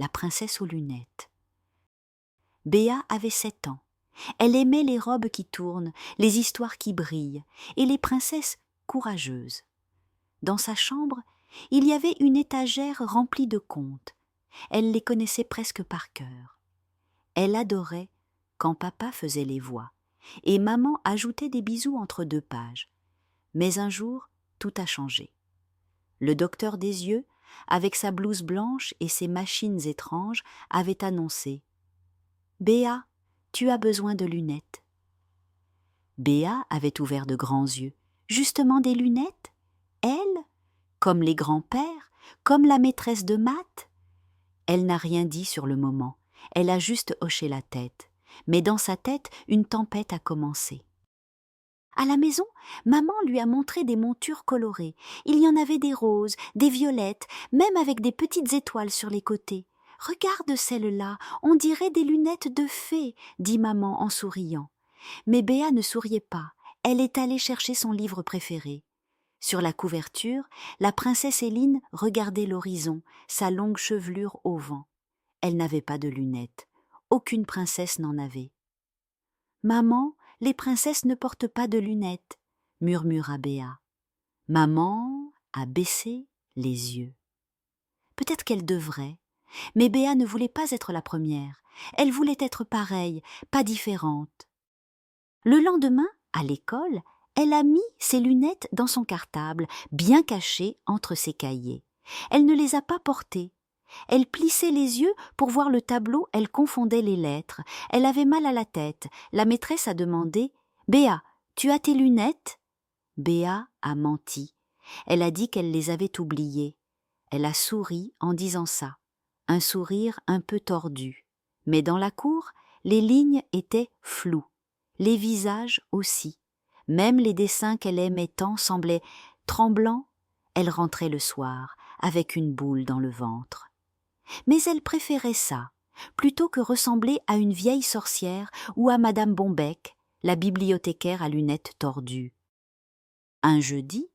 la princesse aux lunettes. Béa avait 7 ans. Elle aimait les robes qui tournent, les histoires qui brillent, et les princesses courageuses. Dans sa chambre, il y avait une étagère remplie de contes. Elle les connaissait presque par cœur. Elle adorait quand papa faisait les voix, et maman ajoutait des bisous entre 2 pages. Mais un jour, tout a changé. Le docteur des yeux, avec sa blouse blanche et ses machines étranges, avait annoncé « Béa, tu as besoin de lunettes. » Béa avait ouvert de grands yeux. Justement des lunettes? Elle? Comme les grands-pères? Comme la maîtresse de maths? Elle n'a rien dit sur le moment. Elle a juste hoché la tête. Mais dans sa tête, une tempête a commencé. À la maison, maman lui a montré des montures colorées. Il y en avait des roses, des violettes, même avec des petites étoiles sur les côtés. « Regarde celle-là, on dirait des lunettes de fée, » dit maman en souriant. Mais Béa ne souriait pas. Elle est allée chercher son livre préféré. Sur la couverture, la princesse Éline regardait l'horizon, sa longue chevelure au vent. Elle n'avait pas de lunettes. Aucune princesse n'en avait. « Maman, les princesses ne portent pas de lunettes, » murmura Béa. Maman a baissé les yeux. Peut-être qu'elle devrait, mais Béa ne voulait pas être la première. Elle voulait être pareille, pas différente. Le lendemain, à l'école, elle a mis ses lunettes dans son cartable, bien cachées entre ses cahiers. Elle ne les a pas portées. Elle plissait les yeux pour voir le tableau, elle confondait les lettres. Elle avait mal à la tête. La maîtresse a demandé « Béa, tu as tes lunettes ?» Béa a menti. Elle a dit qu'elle les avait oubliées. Elle a souri en disant ça. Un sourire un peu tordu. Mais dans la cour, les lignes étaient floues. Les visages aussi. Même les dessins qu'elle aimait tant semblaient tremblants. Elle rentrait le soir, avec une boule dans le ventre. Mais elle préférait ça, plutôt que ressembler à une vieille sorcière ou à Madame Bombec, la bibliothécaire à lunettes tordues. Un jeudi,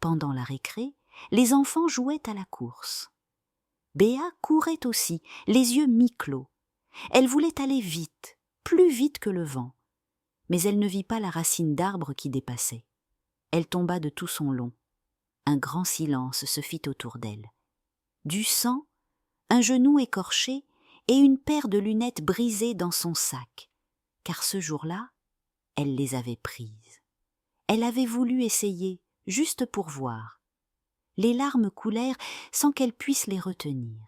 pendant la récré, les enfants jouaient à la course. Béa courait aussi, les yeux mi-clos. Elle voulait aller vite, plus vite que le vent. Mais elle ne vit pas la racine d'arbre qui dépassait. Elle tomba de tout son long. Un grand silence se fit autour d'elle. Du sang, un genou écorché et une paire de lunettes brisées dans son sac, car ce jour-là, elle les avait prises. Elle avait voulu essayer, juste pour voir. Les larmes coulèrent sans qu'elle puisse les retenir.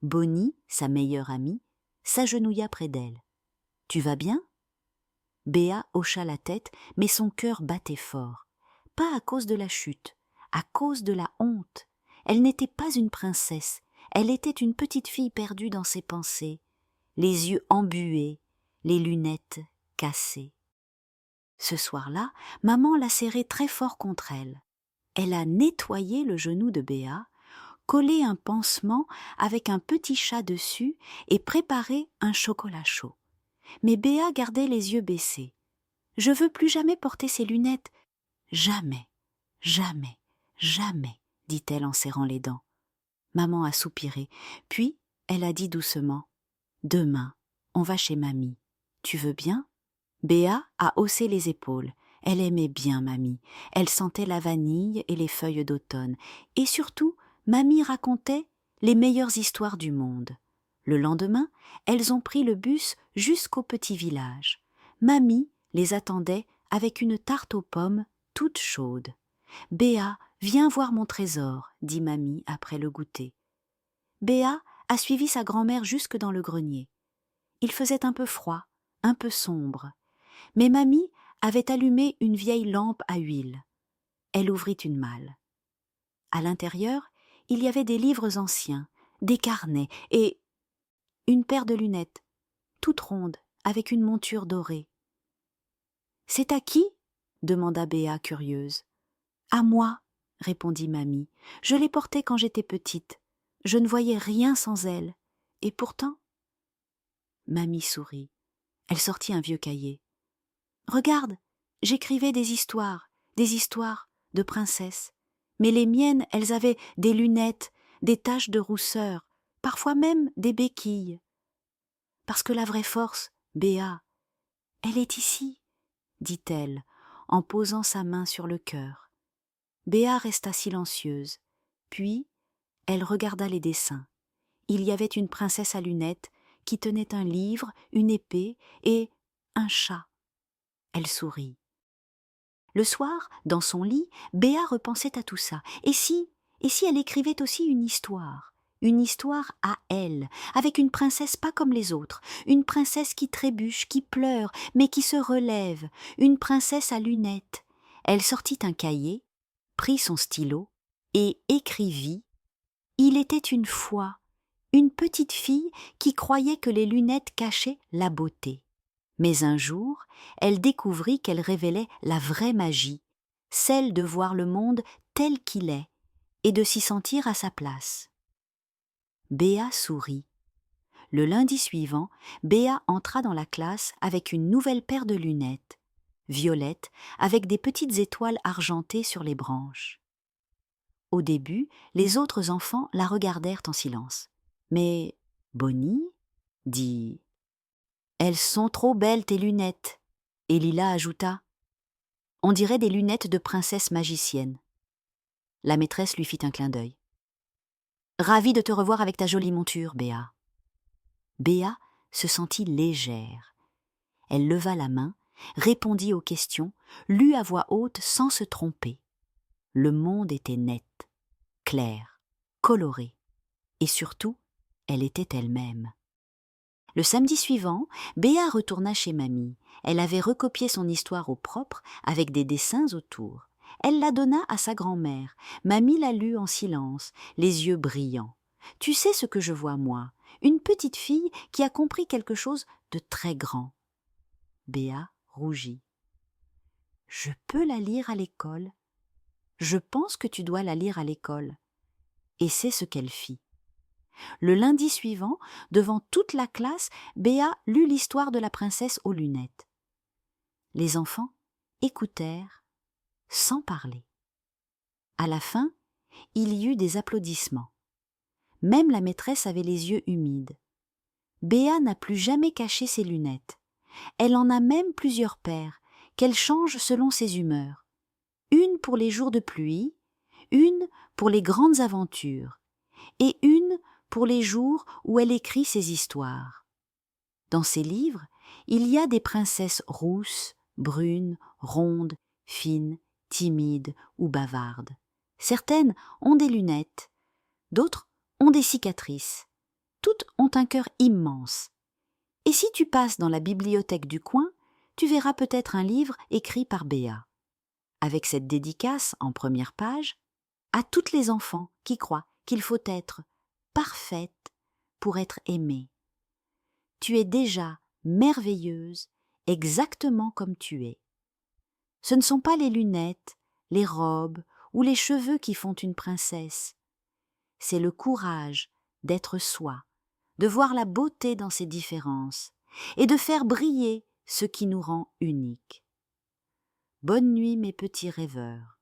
Bonnie, sa meilleure amie, s'agenouilla près d'elle. « Tu vas bien ?» Béa hocha la tête, mais son cœur battait fort. Pas à cause de la chute, à cause de la honte. Elle n'était pas une princesse, elle était une petite fille perdue dans ses pensées, les yeux embués, les lunettes cassées. Ce soir-là, maman l'a serrée très fort contre elle. Elle a nettoyé le genou de Béa, collé un pansement avec un petit chat dessus et préparé un chocolat chaud. Mais Béa gardait les yeux baissés. « Je veux plus jamais porter ces lunettes. »« Jamais, jamais, jamais, » dit-elle en serrant les dents. Maman a soupiré, puis elle a dit doucement « Demain, on va chez mamie. Tu veux bien ?» Béa a haussé les épaules. Elle aimait bien mamie. Elle sentait la vanille et les feuilles d'automne. Et surtout, mamie racontait les meilleures histoires du monde. Le lendemain, elles ont pris le bus jusqu'au petit village. Mamie les attendait avec une tarte aux pommes toute chaude. « Béa, viens voir mon trésor, » dit mamie après le goûter. Béa a suivi sa grand-mère jusque dans le grenier. Il faisait un peu froid, un peu sombre. Mais mamie avait allumé une vieille lampe à huile. Elle ouvrit une malle. À l'intérieur, il y avait des livres anciens, des carnets et une paire de lunettes, toute ronde, avec une monture dorée. « C'est à qui ?» demanda Béa curieuse. « À moi, » répondit mamie. « Je les portais quand j'étais petite. Je ne voyais rien sans elles. Et pourtant... » Mamie sourit. Elle sortit un vieux cahier. « Regarde, j'écrivais des histoires de princesses. Mais les miennes, elles avaient des lunettes, des taches de rousseur, parfois même des béquilles. Parce que la vraie force, Béa, elle est ici, dit-elle, en posant sa main sur le cœur. Béa resta silencieuse, puis elle regarda les dessins. Il y avait une princesse à lunettes qui tenait un livre, une épée et un chat. Elle sourit. Le soir, dans son lit, Béa repensait à tout ça. Et si elle écrivait aussi une histoire à elle, avec une princesse pas comme les autres, une princesse qui trébuche, qui pleure, mais qui se relève, une princesse à lunettes. Elle sortit un cahier, prit son stylo et écrivit « Il était une fois une petite fille qui croyait que les lunettes cachaient la beauté. Mais un jour, elle découvrit qu'elles révélaient la vraie magie, celle de voir le monde tel qu'il est et de s'y sentir à sa place. » Béa sourit. Le lundi suivant, Béa entra dans la classe avec une nouvelle paire de lunettes, violettes, avec des petites étoiles argentées sur les branches. Au début, les autres enfants la regardèrent en silence. Mais Bonnie dit « Elles sont trop belles tes lunettes !» Et Lila ajouta « On dirait des lunettes de princesse magicienne. » La maîtresse lui fit un clin d'œil. « Ravie de te revoir avec ta jolie monture, Béa. » Béa se sentit légère. Elle leva la main, répondit aux questions, lut à voix haute sans se tromper. Le monde était net, clair, coloré, et surtout, elle était elle-même. Le samedi suivant, Béa retourna chez Mamie. Elle avait recopié son histoire au propre, avec des dessins autour. Elle la donna à sa grand-mère. Mamie la lut en silence, les yeux brillants. « Tu sais ce que je vois, moi, une petite fille qui a compris quelque chose de très grand. » Béa rougit. « Je peux la lire à l'école. Je pense que tu dois la lire à l'école. » Et c'est ce qu'elle fit. Le lundi suivant, devant toute la classe, Béa lut l'histoire de la princesse aux lunettes. Les enfants écoutèrent sans parler. À la fin, il y eut des applaudissements. Même la maîtresse avait les yeux humides. Béa n'a plus jamais caché ses lunettes. Elle en a même plusieurs paires, qu'elle change selon ses humeurs. Une pour les jours de pluie, une pour les grandes aventures, et une pour les jours où elle écrit ses histoires. Dans ses livres, il y a des princesses rousses, brunes, rondes, fines, timides ou bavardes. Certaines ont des lunettes, d'autres ont des cicatrices. Toutes ont un cœur immense. Et si tu passes dans la bibliothèque du coin, tu verras peut-être un livre écrit par Béa. Avec cette dédicace en première page, à toutes les enfants qui croient qu'il faut être parfaite pour être aimée. Tu es déjà merveilleuse, exactement comme tu es. Ce ne sont pas les lunettes, les robes ou les cheveux qui font une princesse. C'est le courage d'être soi, de voir la beauté dans ses différences et de faire briller ce qui nous rend uniques. Bonne nuit mes petits rêveurs.